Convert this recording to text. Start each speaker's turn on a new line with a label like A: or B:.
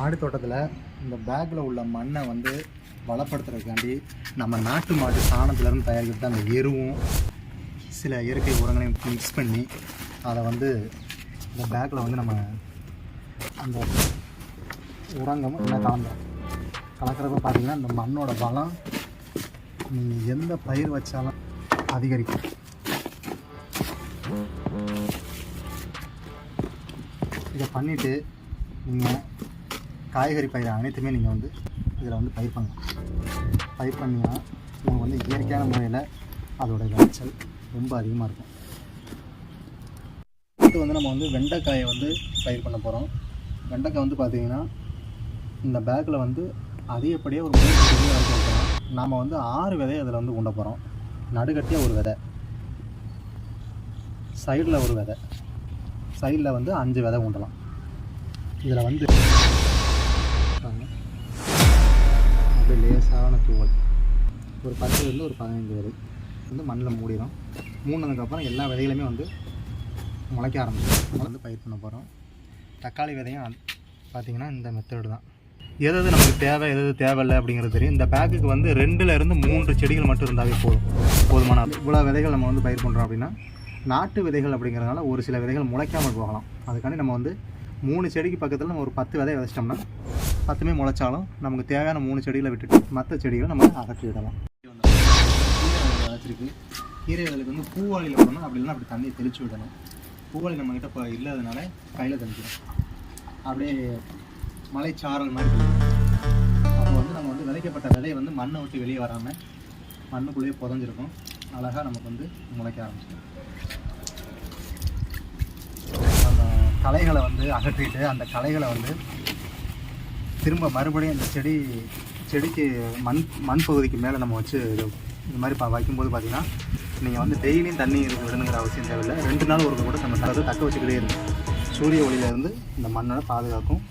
A: மாடி தோட்டத்தில் இந்த பேக்கில் உள்ள மண்ணை வந்து வளப்படுத்துறதுக்காண்டி நம்ம நாட்டு மாட்டு சாணத்துலேருந்து தயாரிக்கிறது அந்த எருவும் சில இயற்கை உரங்களையும் மிக்ஸ் பண்ணி அதை வந்து இந்த பேக்கில் வந்து நம்ம அந்த உரங்கம் என்ன கலக்கிறப்ப பார்த்திங்கன்னா இந்த மண்ணோட வளம் நீங்கள் எந்த பயிர் வச்சாலும் அதிகரிக்கும். இதை பண்ணிவிட்டு நீங்கள் காய்கறி பயிர் அனைத்துமே நீங்கள் வந்து இதில் வந்து பயிர் பண்ணலாம். பயிர் பண்ணிங்கன்னா உங்களுக்கு வந்து இயற்கையான முறையில் அதோட விளைச்சல் ரொம்ப அதிகமாக இருக்கும். அடுத்து வந்து நம்ம வந்து வெண்டைக்காயை வந்து பயிர் பண்ண போகிறோம். வெண்டைக்காய் வந்து பார்த்திங்கன்னா இந்த பேக்கில் வந்து அதிகப்படியாக ஒரு 3 விதை வரைக்கும் வைக்கலாம். நாம் வந்து 6 விதையை அதில் வந்து உண்ட போகிறோம். நடுக்கட்டியாக ஒரு விதை, சைடில் ஒரு விதை, சைடில் வந்து 5 விதை உண்டலாம். இதில் வந்து அப்படியே லேசான தூவல் ஒரு 10 ஒரு 15 விதை வந்து மண்ணில் மூடிடும். மூடினதுக்கப்புறம் எல்லா விதைகளுமே வந்து முளைக்க ஆரம்பிச்சிடும். வந்து பயிர் பண்ண போகிறோம். தக்காளி விதையும் பார்த்திங்கன்னா இந்த மெத்தடு தான். எது நமக்கு தேவை எது தேவையில்லை அப்படிங்கிறது தெரியும். இந்த பேக்குக்கு வந்து 2லேருந்து 3 செடிகள் மட்டும் இருந்தாவே போதுமான. இவ்வளோ விதைகள் நம்ம வந்து பயிர் பண்ணுறோம் அப்படின்னா நாட்டு விதைகள் அப்படிங்கிறதுனால ஒரு சில விதைகள் முளைக்காமல் போகலாம். அதுக்காண்டி நம்ம வந்து 3 செடிக்கு பக்கத்தில் நம்ம ஒரு 10 விதை விதைச்சிட்டோம்னா 10மே முளைச்சாலும் நமக்கு தேவையான 3 செடிகளை விட்டுட்டு மற்ற செடிகளை நம்ம அகற்றி விடலாம். விதைச்சிருக்கு. கீரை விதைகளுக்கு வந்து பூவாளியில் விடணும், அப்படி இல்லைன்னா அப்படி தண்ணியை தெளித்து விடணும். பூவாளி நம்மக்கிட்ட இப்போ இல்லாததுனால கையில் தெளிச்சிடும். அப்படியே மலைச்சாரல் மாதிரி அப்போ வந்து நம்ம வந்து விதைக்கப்பட்ட விதையை வந்து மண்ணை விட்டு வெளியே வராமல் மண்ணுக்குள்ளேயே புதஞ்சிருக்கும். அழகாக நமக்கு வந்து முளைக்க ஆரம்பிச்சிடும். அந்த களைகளை வந்து அகற்றிட்டு அந்த களைகளை வந்து திரும்ப மறுபடியும் அந்த செடிக்கு மண் பகுதிக்கு மேலே நம்ம வச்சு இந்த மாதிரி வைக்கும்போது பார்த்திங்கன்னா நீங்கள் வந்து டெய்லியும் தண்ணி விடணுங்கிற அவசியம் தேவையில்லை. 2 நாள் ஒருக்க கூட நம்ம தக்க வச்சுக்கிட்டே இருக்கும். சூரிய ஒளியிலேருந்து இந்த மண்ணை பாதுகாக்கும்.